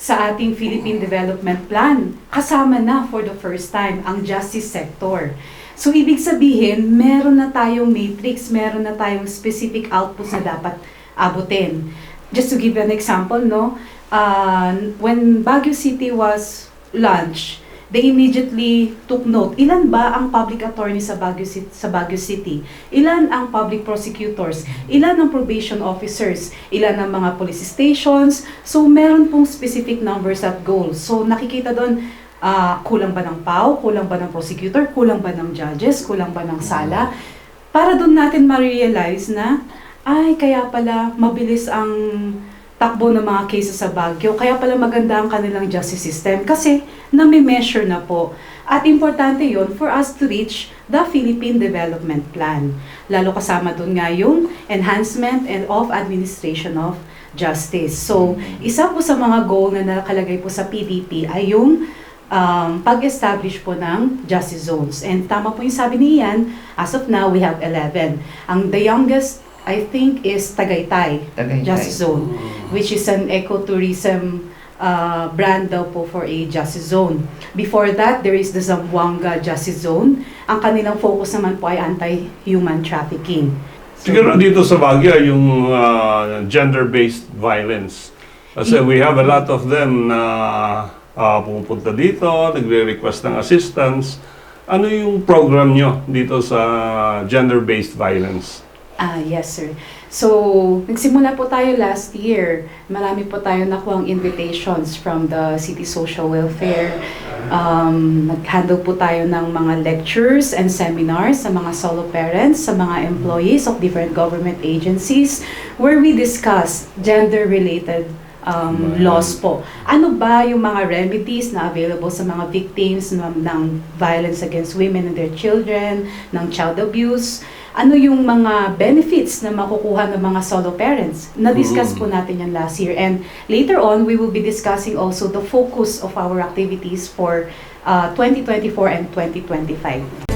sa ating Philippine Development Plan, kasama na for the first time ang justice sector. So, ibig sabihin, meron na tayong matrix, meron na tayong specific outputs na dapat abutin. Just to give an example, no, when Baguio City was launched, they immediately took note, ilan ba ang public attorney sa Baguio City? Ilan ang public prosecutors? Ilan ang probation officers? Ilan ang mga police stations? So, meron pong specific numbers at goals. So, nakikita doon, kulang ba ng PAO? Kulang ba ng prosecutor? Kulang ba ng judges? Kulang ba ng sala? Para doon natin ma-realize na, ay, kaya pala mabilis ang takbo ng mga cases sa Baguio, kaya pala maganda ang kanilang justice system kasi nami-measure na po. At importante yon for us to reach the Philippine Development Plan. Lalo kasama doon nga yung enhancement and of administration of justice. So, isa po sa mga goal na nakalagay po sa PDP ay yung pag-establish po ng justice zones. And tama po yung sabi ni Ian, as of now, we have 11. The youngest, I think, is Tagaytay Justice Zone, which is an ecotourism brand daw po for a justice zone. Before that, there is the Zamboanga Justice Zone. Ang kanilang focus naman po ay anti-human trafficking. So, siguro dito sa Baguio, yung gender-based violence. Kasi we have a lot of them na pumupunta dito, nagre-request ng assistance. Ano yung program nyo dito sa gender-based violence? Yes, sir. So, nagsimula po tayo last year. Marami po tayo nakuhang invitations from the City Social Welfare. Nag-handle po tayo ng mga lectures and seminars sa mga solo parents, sa mga employees of different government agencies, where we discuss gender-related laws po. Ano ba yung mga remedies na available sa mga victims ng violence against women and their children, ng child abuse? Ano yung mga benefits na makukuha ng mga solo parents? Na-discuss po natin yan last year. And later on, we will be discussing also the focus of our activities for 2024 and 2025.